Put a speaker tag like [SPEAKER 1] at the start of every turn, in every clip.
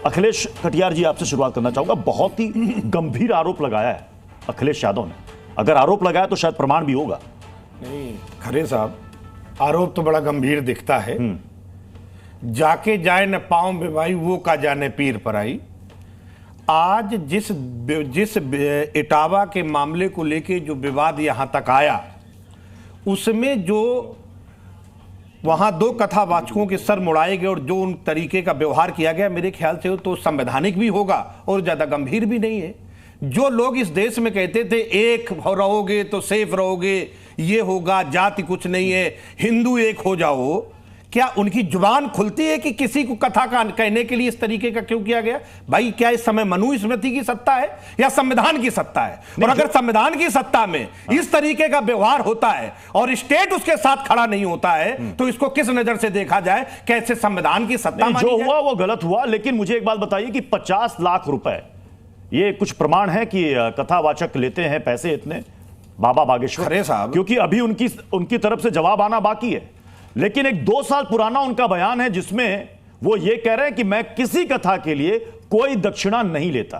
[SPEAKER 1] अखिलेश कटियार जी, आपसे शुरुआत करना चाहूंगा। बहुत ही गंभीर आरोप लगाया है अखिलेश यादव ने। अगर आरोप लगाया तो शायद प्रमाण भी होगा।
[SPEAKER 2] नहीं खरे साहब, आरोप तो बड़ा गंभीर दिखता है। जाके जाए न पांव बेवाई, वो का जाने पीर पर आई। आज जिस इटावा के मामले को लेके जो विवाद यहां तक आया, उसमें जो वहां दो कथावाचकों के सर मुड़ाए गए और जो उन तरीके का व्यवहार किया गया, मेरे ख्याल से तो संवैधानिक भी होगा और ज्यादा गंभीर भी नहीं है। जो लोग इस देश में कहते थे एक रहोगे तो सेफ रहोगे, ये होगा, जाति कुछ नहीं है, हिंदू एक हो जाओ, क्या उनकी जुबान खुलती है कि किसी को कथा का कहने के लिए इस तरीके का क्यों किया गया? भाई क्या इस समय मनुस्मृति की सत्ता है या संविधान की सत्ता है? और अगर संविधान की सत्ता में इस तरीके का व्यवहार होता है और स्टेट उसके साथ खड़ा नहीं होता है, तो इसको किस नजर से देखा जाए? कैसे संविधान की सत्ता
[SPEAKER 1] जो हुआ वो गलत हुआ। लेकिन मुझे एक बात बताइए कि 50 लाख रुपए, ये कुछ प्रमाण है कि कथावाचक लेते हैं पैसे इतने बाबा बागेश्वर?
[SPEAKER 2] खरे साहब,
[SPEAKER 1] क्योंकि अभी उनकी तरफ से जवाब आना बाकी है। लेकिन एक 2 साल पुराना उनका बयान है जिसमें वो ये कह रहे हैं कि मैं किसी कथा के लिए कोई दक्षिणा नहीं लेता।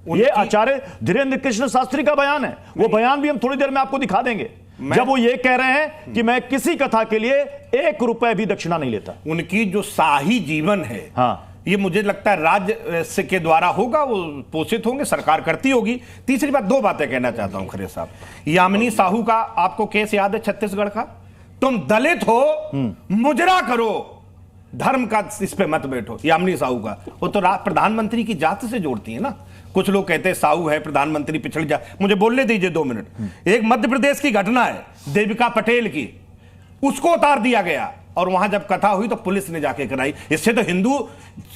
[SPEAKER 1] ये आचार्य धीरेन्द्र कृष्ण शास्त्री का बयान है। वो बयान भी हम थोड़ी देर में आपको दिखा देंगे, जब वो ये कह रहे हैं कि मैं किसी कथा के लिए 1 रुपए भी दक्षिणा नहीं लेता।
[SPEAKER 2] उनकी जो शाही जीवन है,
[SPEAKER 1] हाँ,
[SPEAKER 2] ये मुझे लगता है राज्य से के द्वारा होगा, वो पोषित होंगे, सरकार करती होगी। तीसरी बात, 2 बातें कहना चाहता हूं खरे साहब। यामिनी साहू का आपको केस याद है छत्तीसगढ़ का? तुम दलित हो, मुजरा करो, धर्म का इस पे मत बैठो। यामिनी साहू का वो तो प्रधानमंत्री की जात से जोड़ती है ना। कुछ लोग कहते हैं साहू है प्रधानमंत्री पिछड़ी जात। मुझे बोलने दीजिए 2 मिनट। एक मध्य प्रदेश की घटना है, देविका पटेल की, उसको उतार दिया गया और वहां जब कथा हुई तो पुलिस ने जाके कराई। इससे तो हिंदू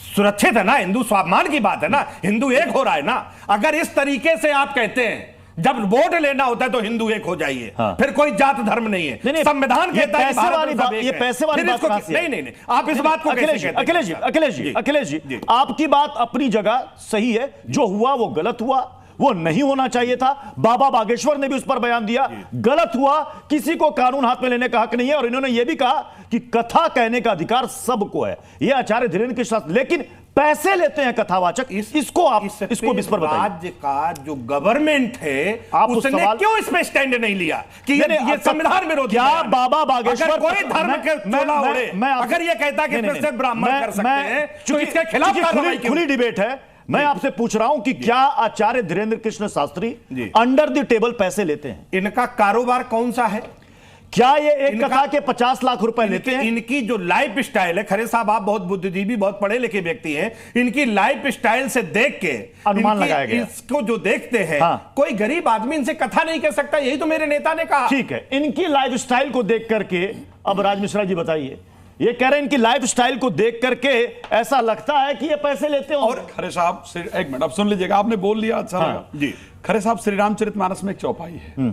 [SPEAKER 2] सुरक्षित है ना, हिंदू स्वाभिमान की बात है ना, हिंदू एक हो रहा है ना। अगर इस तरीके से आप कहते हैं जब वोट लेना होता है तो हिंदू एक हो जाइए, हाँ। फिर कोई जात धर्म नहीं है। संविधान कहता है
[SPEAKER 1] पैसे वाली बात, ये पैसे वाली बात
[SPEAKER 2] नहीं, आप इस बात को
[SPEAKER 1] अखिलेश जी, आपकी बात अपनी जगह सही है। जो हुआ वो गलत हुआ, वो नहीं होना चाहिए था। बाबा बागेश्वर ने भी उस पर बयान दिया, गलत हुआ। किसी को कानून हाथ में लेने का हक नहीं है। और इन्होंने यह भी कहा कि कथा कहने का अधिकार सबको है। यह आचार्य धीरेन्द्र के साथ, लेकिन पैसे लेते हैं कथावाचक, इसको आप इसको इस पर बताइए।
[SPEAKER 2] राज्य का जो गवर्नमेंट है, आप उसने क्यों इस पे स्टैंड नहीं लिया कि ये संविधान विरोधी?
[SPEAKER 1] क्या बाबा बागेश्वर
[SPEAKER 2] कोई धर्म के चोला ओढ़े, अगर ये कहता कि प्रेसिडेंट ब्राह्मण कर सकते हैं तो इसके खिलाफ कार्रवाई क्यों?
[SPEAKER 1] खुली डिबेट है। मैं आपसे पूछ रहा हूं कि क्या Acharya Dhirendra Krishna Shastri under the table पैसे लेते हैं?
[SPEAKER 2] इनका कारोबार कौन सा है?
[SPEAKER 1] क्या ये एक कथा के 50 लाख रुपए लेते हैं?
[SPEAKER 2] इनकी जो लाइफ स्टाइल है, खरे साहब आप बहुत बुद्धिजीवी, बहुत पढ़े लिखे व्यक्ति हैं, इनकी लाइफ स्टाइल से देख के
[SPEAKER 1] अनुमान लगाया गया।
[SPEAKER 2] इसको जो देखते हैं,
[SPEAKER 1] हाँ।
[SPEAKER 2] कोई गरीब आदमी इनसे कथा नहीं कह सकता। यही तो मेरे नेता ने कहा।
[SPEAKER 1] ठीक है, इनकी लाइफ स्टाइल को देख करके, अब राज मिश्रा जी बताइए, ये कह रहे हैं इनकी लाइफ स्टाइल को देख करके ऐसा लगता है कि ये पैसे लेते हो।
[SPEAKER 3] और खरे साहब, एक मिनट, अब सुन लीजिएगा, आपने बोल लिया, अच्छा लगा जी। खरे साहब, श्री रामचरितमानस में एक चौपाई है,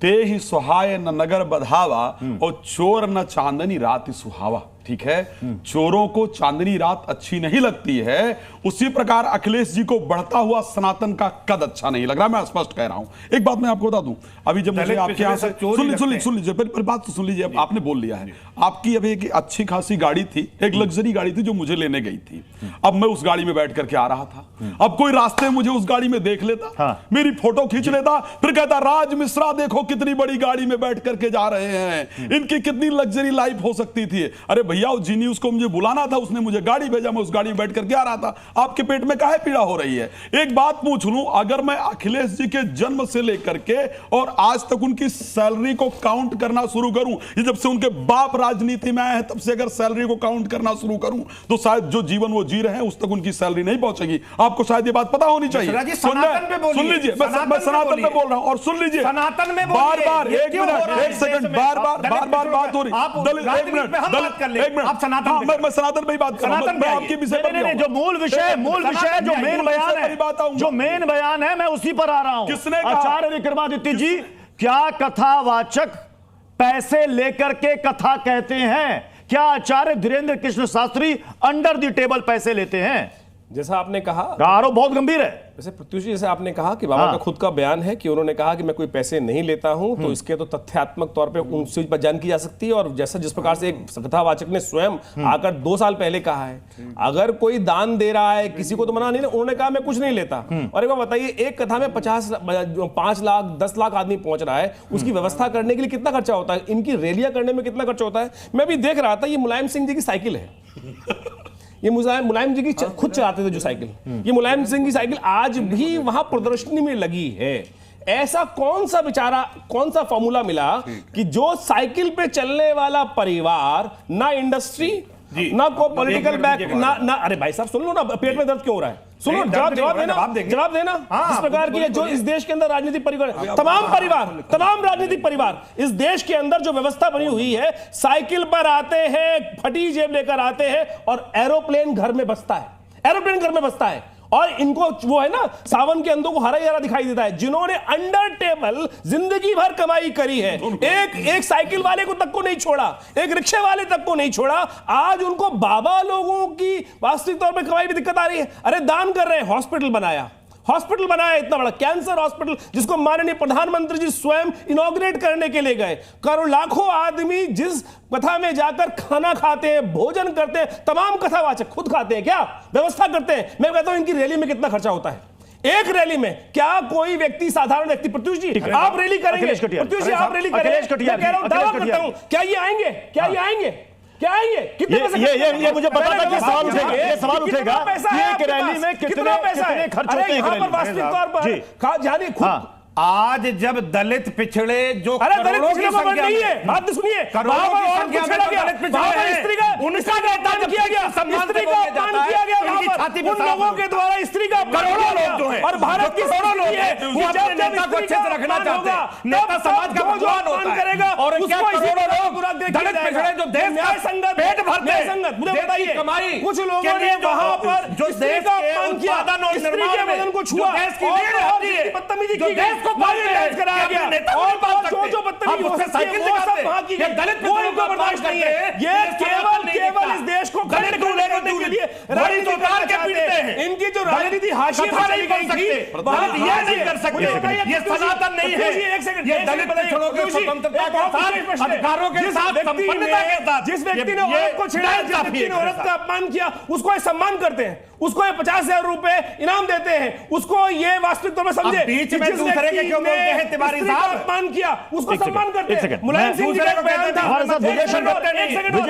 [SPEAKER 3] ते ही सुहाय न नगर बधावा और चोर न चांदनी रात सुहावा। ठीक है, चोरों को चांदनी रात अच्छी नहीं लगती है, उसी प्रकार अखिलेश जी को बढ़ता हुआ सनातन का कद अच्छा नहीं लग रहा। मैं स्पष्ट कह रहा हूं। एक बात मैं आपको बता दूं, अभी जब मुझे आपके यहां से सुन लीजिए, पहले बात तो सुन लीजिए। अब आपने बोल लिया है, आपकी अभी एक अच्छी खासी गाड़ी थी, एक लग्जरी गाड़ी थी जो मुझे लेने गई थी। अब मैं उस गाड़ी में बैठ करके आ रहा था, अब कोई रास्ते में मुझे उस गाड़ी में देख लेता, मेरी फोटो खींच लेता, फिर कहता राज मिश्रा देखो कितनी बड़ी गाड़ी में बैठ करके जा रहे हैं, इनकी कितनी लग्जरी लाइफ हो सकती थी। अरे भैया, उस जी न्यूज़ को मुझे बुलाना था, उसने मुझे गाड़ी भेजा, मैं उस गाड़ी में बैठ करके आ रहा था। आपके पेट में काहे पीड़ा हो रही है? एक बात पूछ लूं, अगर मैं अखिलेश जी के जन्म से लेकर के और आज तक उनकी सैलरी को काउंट करना शुरू करूं, ये जब से उनके बाप राजनीति में आए हैं तब से अगर सैलरी को काउंट करना शुरू करूं, तो शायद जो जीवन वो जी रहे हैं उस तक उनकी सैलरी नहीं पहुंचेगी। आपको शायद ये बात पता होनी चाहिए।
[SPEAKER 2] सुन
[SPEAKER 3] लीजिए, मैं सनातन में बोल रहा हूं, और सुन लीजिए,
[SPEAKER 2] सनातन में
[SPEAKER 3] बार बार, एक मिनट, एक सेकंड, बार बार बात हो रही, एक मिनट,
[SPEAKER 2] आप सनातन
[SPEAKER 3] मैं सनातन में ही बात कर रहा हूं। मैं आपके विषय पर
[SPEAKER 1] जो मूल विषय जो मेन बयान है, जो मेन बयान है, मैं उसी पर आ रहा हूं।
[SPEAKER 3] किसने कहा?
[SPEAKER 1] आचार्य विक्रमादित्य जी, क्या कथावाचक पैसे लेकर के कथा कहते हैं? क्या Acharya Dhirendra Krishna Shastri under the table पैसे लेते हैं?
[SPEAKER 4] जैसा आपने कहा,
[SPEAKER 1] आरोप बहुत गंभीर है।
[SPEAKER 4] वैसे प्रत्युष जी, जैसे आपने कहा कि बाबा का खुद का बयान है कि उन्होंने कहा कि मैं कोई पैसे नहीं लेता हूं, तो इसके तो तथ्यात्मक तौर पे उनसे बयान की जा सकती है। और जैसा जिस प्रकार से एक कथावाचक ने स्वयं आकर 2 साल पहले कहा है, अगर कोई दान दे रहा है किसी को तो मना नहीं, उन्होंने कहा मैं कुछ नहीं लेता। और एक बार बताइए, एक कथा में 5 लाख 10 लाख आदमी पहुंच रहा है, उसकी व्यवस्था करने के लिए कितना खर्चा होता है, इनकी रैलियां करने में कितना खर्चा होता है। मैं भी देख रहा था, ये मुलायम सिंह जी की साइकिल है। ये मुलायम जी की खुद चलाते थे जो साइकिल, ये मुलायम सिंह की साइकिल आज भी वहां प्रदर्शनी में लगी है। ऐसा कौन सा बेचारा, कौन सा फॉर्मूला मिला कि जो साइकिल पे चलने वाला परिवार, ना इंडस्ट्री, ना को पॉलिटिकल बैक, ना अरे भाई साहब सुन लो ना, पेट में दर्द क्यों हो रहा है, सुनो, जवाब देना। जिस प्रकार की जो इस देश के अंदर राजनीतिक परिवार, तमाम राजनीतिक परिवार इस देश के अंदर जो व्यवस्था बनी हुई है, साइकिल पर आते हैं, फटी जेब लेकर आते हैं और एरोप्लेन घर में बसता है। और इनको वो है ना, सावन के अंदों को हरा ही हरा दिखाई देता है। जिन्होंने अंडर टेबल जिंदगी भर कमाई करी है, एक साइकिल वाले को तक को नहीं छोड़ा, एक रिक्शे वाले तक को नहीं छोड़ा, आज उनको बाबा लोगों की वास्तविक तौर पे कमाई में दिक्कत आ रही है। अरे दान कर रहे हैं, हॉस्पिटल बनाया इतना बड़ा कैंसर हॉस्पिटल, जिसको माननीय प्रधानमंत्री जी स्वयं इनॉग्रेट करने के लिए गए। करोड़ लाखों आदमी जिस कथा में जाकर खाना खाते हैं, भोजन करते हैं, तमाम कथावाचक खुद खाते हैं, क्या व्यवस्था करते हैं। मैं कहता हूं इनकी रैली में कितना खर्चा होता है, एक रैली में। क्या कोई व्यक्ति, साधारण व्यक्ति, प्रत्युष जी आप रैली करेंगे, प्रत्युष जी आप रैली करेंगे, मैं कह रहा हूं, दावा करता हूं, क्या ये आएंगे? कितने
[SPEAKER 1] ये मुझे पता था कि सवाल उठेगा, ये सवाल उठेगा कि एक रैली में कितने खर्च होते हैं।
[SPEAKER 4] वास्तविक तौर पर जानिए खुद,
[SPEAKER 2] आज जब दलित पिछड़े जो
[SPEAKER 4] दलित पिछड़े को नहीं है, बात सुनिए, स्त्री का उनका अपमान किया गया, स्त्री का अपमान किया गया, उन लोगों के द्वारा स्त्री का
[SPEAKER 2] करोड़ों लोग जो है,
[SPEAKER 4] और भारत की
[SPEAKER 2] करोड़ों लोग हैं, वो अपने नेता को अच्छे से रखना चाहते हैं, नेता समाज का भगवान होता है, और क्या करोड़ों लोग दलित पिछड़े जो देश का पेट भरते हैं,
[SPEAKER 4] मुझे बताइए,
[SPEAKER 2] कमाई
[SPEAKER 4] कुछ लोगों ने वहां पर
[SPEAKER 2] जो देश का अपमान किया,
[SPEAKER 4] स्त्री के बदन को छुआ, बदतमीजी की गई, कराया गया, और जो बदतमीजी हो सकती है वो सब वहां की गई, दलित को बर्दाश्त नहीं है। ये केवल इस देश को गलत करने के लिए राजनीति करते हैं। इनकी जो राजनीति हाशिए पर चली गई थी,
[SPEAKER 2] ये नहीं कर सकते, ये सनातन नहीं है, ये दलित पिछड़ों के स्वतंत्रता के साथ, अधिकारों के साथ, संपन्नता के साथ।
[SPEAKER 4] जिस व्यक्ति ने औरत को छेड़ा, जिस व्यक्ति ने औरत का अपमान किया, उसको ये सम्मान करते हैं, उसको ये 50,000 रुपए इनाम देते हैं, उसको ये वास्तविक तौर पर समझे।
[SPEAKER 2] बीच में दूसरे के क्यों बोलते हैं तिवारी साहब?
[SPEAKER 4] अपमान किया, उसको सम्मान करते हैं। मुलायम सिंह जी का बयान था,
[SPEAKER 1] हमारे साथ विजय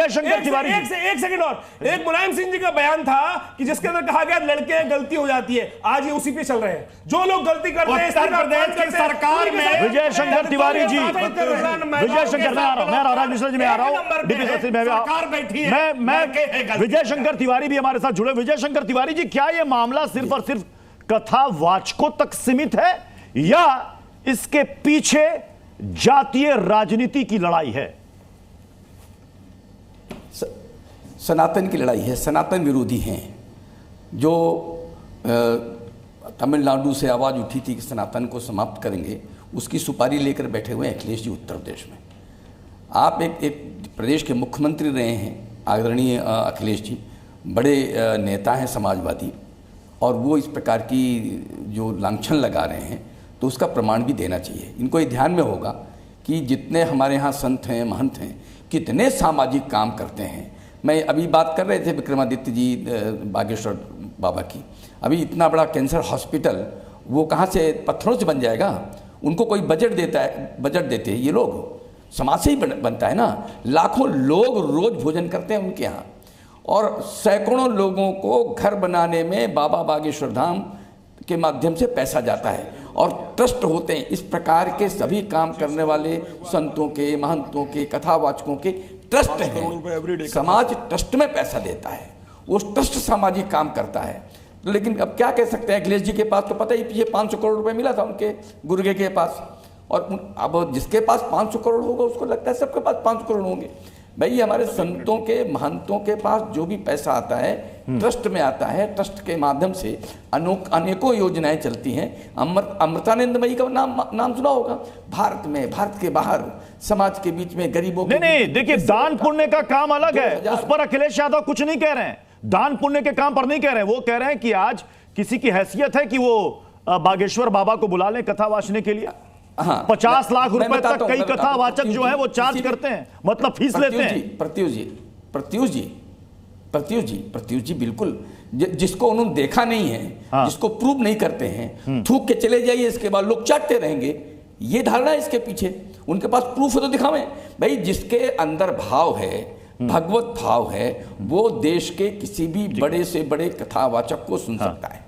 [SPEAKER 1] शंकर तिवारी,
[SPEAKER 4] एक सेकंड और, एक मुलायम सिंह जी का बयान था कि जिसके अंदर कहा गया लड़के गलती हो जाती है। आज ये उसी पे चल रहे हैं, जो लोग गलती करते हैं
[SPEAKER 2] उत्तर प्रदेश की सरकार में
[SPEAKER 1] विजय शंकर तिवारी जी, विजय शंकर, मैं आ रहा हूं, राज मिश्रा जी मैं आ रहा हूं,
[SPEAKER 2] सरकार बैठी है,
[SPEAKER 1] मैं विजय शंकर तिवारी भी हमारे साथ जुड़े। विजय शंकर तिवारी जी, क्या यह मामला सिर्फ और सिर्फ कथावाचकों तक सीमित है या इसके पीछे जातीय राजनीति की लड़ाई है?
[SPEAKER 5] सनातन की लड़ाई है। सनातन विरोधी हैं जो तमिलनाडु से आवाज़ उठी थी कि सनातन को समाप्त करेंगे, उसकी सुपारी लेकर बैठे हुए हैं अखिलेश जी उत्तर प्रदेश में। आप एक प्रदेश के मुख्यमंत्री रहे हैं आदरणीय अखिलेश जी, बड़े नेता हैं समाजवादी, और वो इस प्रकार की जो लांछन लगा रहे हैं तो उसका प्रमाण भी देना चाहिए। इनको ये ध्यान में होगा कि जितने हमारे यहाँ संत हैं, महंत हैं, कितने सामाजिक काम करते हैं। मैं अभी बात कर रहे थे विक्रमादित्य जी बागेश्वर बाबा की, अभी इतना बड़ा कैंसर हॉस्पिटल वो कहाँ से, पत्थरों से बन जाएगा? उनको कोई बजट देते हैं ये लोग, समाज से ही बनता है ना। लाखों लोग रोज भोजन करते हैं उनके यहाँ, और सैकड़ों लोगों को घर बनाने में बाबा बागेश्वर धाम के माध्यम से पैसा जाता है, और ट्रस्ट होते हैं। इस प्रकार के सभी काम करने वाले संतों के, महंतों के, कथावाचकों के ट्रस्ट हैं। समाज ट्रस्ट में पैसा देता है, वो ट्रस्ट सामाजिक काम करता है। लेकिन अब क्या कह सकते हैं, अखिलेश जी के पास तो पता ही, ये 500 करोड़ रुपए मिला था उनके गुर्गे के पास, और अब जिसके पास 500 करोड़ होगा उसको लगता है सबके पास 500 करोड़ होंगे। भाई हमारे संतों के, महंतों के पास जो भी पैसा आता है ट्रस्ट में आता है, ट्रस्ट के माध्यम से अनेकों योजनाएं चलती हैं। अमृतानंदमयी का नाम सुना होगा। भारत में, भारत के बाहर समाज के बीच में गरीबों
[SPEAKER 1] नहीं, देखिए दान पुण्य का काम अलग है, उस पर अखिलेश यादव कुछ नहीं कह रहे हैं। दान पुण्य के काम पर नहीं कह रहे हैं, वो कह रहे हैं कि आज किसी की हैसियत है कि वो बागेश्वर बाबा को बुला लें कथा वाचने के लिए।
[SPEAKER 5] हाँ,
[SPEAKER 1] 50 लाख रुपए
[SPEAKER 5] बताता
[SPEAKER 1] तक
[SPEAKER 5] हूं,
[SPEAKER 1] कई
[SPEAKER 5] मैं बताता हूं।
[SPEAKER 1] कथावाचक जो है वो चार्ज करते हैं, मतलब फीस लेते हैं।
[SPEAKER 5] प्रत्युष जी बिल्कुल, जिसको उन्होंने देखा नहीं है,
[SPEAKER 1] हाँ।
[SPEAKER 5] जिसको प्रूव नहीं करते हैं, थूक के चले जाइए, इसके बाद लोग चाटते रहेंगे, ये धारणा है इसके पीछे। उनके पास प्रूफ है तो दिखावें भाई। जिसके अंदर भाव है, भगवत भाव है, वो देश के किसी भी बड़े से बड़े कथावाचक को सुन सकता है,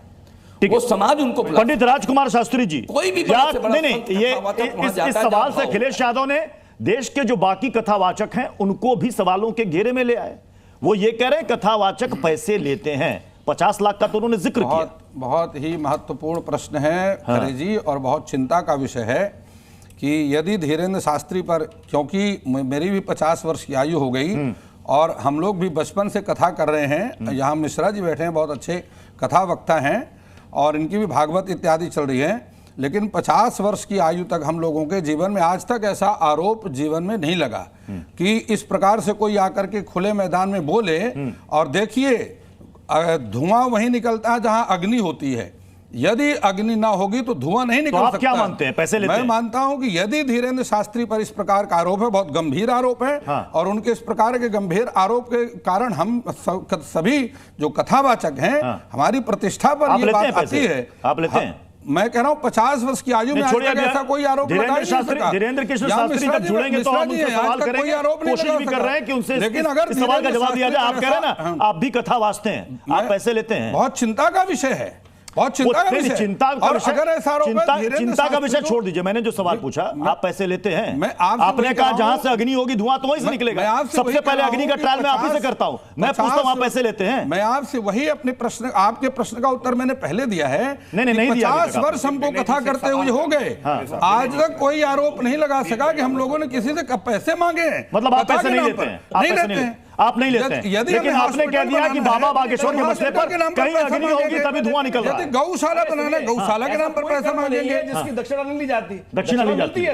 [SPEAKER 5] वो समाज उनको बुला।
[SPEAKER 1] पंडित राजकुमार शास्त्री जी,
[SPEAKER 5] कोई भी बड़ा से बड़ा
[SPEAKER 1] नहीं, ये इस सवाल से अखिलेश यादव ने देश के जो बाकी कथावाचक हैं उनको भी सवालों के घेरे में ले आए। वो ये कह रहे हैं कथावाचक पैसे लेते हैं, 50 लाख का तो उन्होंने जिक्र किया।
[SPEAKER 6] बहुत ही महत्वपूर्ण प्रश्न है खरे जी, और बहुत चिंता का विषय है कि यदि धीरेन्द्र शास्त्री पर, क्योंकि मेरी भी 50 वर्ष की आयु हो गई और हम लोग भी बचपन से कथा कर रहे हैं, यहाँ मिश्रा जी बैठे हैं, बहुत अच्छे कथा वक्ता हैं और इनकी भी भागवत इत्यादि चल रही है, लेकिन 50 वर्ष की आयु तक हम लोगों के जीवन में आज तक ऐसा आरोप जीवन में नहीं लगा कि इस प्रकार से कोई आकर के खुले मैदान में बोले। और देखिए, धुआं वहीं निकलता है जहां अग्नि होती है, यदि अग्नि ना होगी तो धुआं नहीं निकल सकता।
[SPEAKER 1] आप क्या मानते हैं, पैसे लेते हैं?
[SPEAKER 6] मैं मानता हूं कि यदि धीरेन्द्र शास्त्री पर इस प्रकार का आरोप है, बहुत गंभीर आरोप है,
[SPEAKER 1] हाँ।
[SPEAKER 6] और उनके इस प्रकार के गंभीर आरोप के कारण हम सभी जो कथावाचक हैं,
[SPEAKER 1] हाँ।
[SPEAKER 6] हमारी प्रतिष्ठा पर ये बात आती है।
[SPEAKER 1] आप लेते हैं?
[SPEAKER 6] मैं कह रहा हूं 50 वर्ष की आयु में आज तक ऐसा कोई आरोप लगा ही नहीं सका।
[SPEAKER 1] धीरेन्द्र कृष्ण शास्त्री जब जुड़ेंगे तो हम उनसे सवाल करेंगे, कोशिश भी कर रहे हैं कि उनसे
[SPEAKER 6] लेकिन अगर
[SPEAKER 1] इस सवाल का जवाब दिया जाए। आप कह रहे हैं ना, आप भी कथा वाचते हैं, आप पैसे लेते हैं।
[SPEAKER 6] बहुत चिंता का विषय है, बहुत चिंता का विषय।
[SPEAKER 1] चिंता का विषय,
[SPEAKER 6] अगर ऐसा आरोप है,
[SPEAKER 1] चिंता का विषय छोड़ दीजिए। मैंने जो सवाल पूछा, आप पैसे लेते हैं, आपने कहा जहां से अग्नि होगी धुआं तो वहीं से निकलेगा। सबसे पहले अग्नि का ट्रायल मैं आप ही से करता हूं। मैं पूछता हूं, आप पैसे लेते हैं?
[SPEAKER 6] मैं आपसे वही अपने प्रश्न, आपके प्रश्न का उत्तर मैंने पहले दिया है।
[SPEAKER 1] नहीं दिया।
[SPEAKER 6] 50 वर्ष हमको कथा करते हुए हो गए, आज तक कोई आरोप नहीं लगा सका कि हम लोगों ने किसी से पैसे मांगे।
[SPEAKER 1] मतलब आप पैसे नहीं लेते हैं?
[SPEAKER 6] नहीं लेते हैं,
[SPEAKER 1] आप नहीं लेते हैं, लेकिन आपने कह दिया कि बाबा बागेश्वर के मसले पर कहीं अग्नि होगी तभी धुआं निकल रहा है।
[SPEAKER 6] गौशाला बनाना, गौशाला के नाम पर पैसा मांगेंगे,
[SPEAKER 4] जिसकी दक्षिणा नहीं ली जाती,
[SPEAKER 1] दक्षिणा ली जाती है।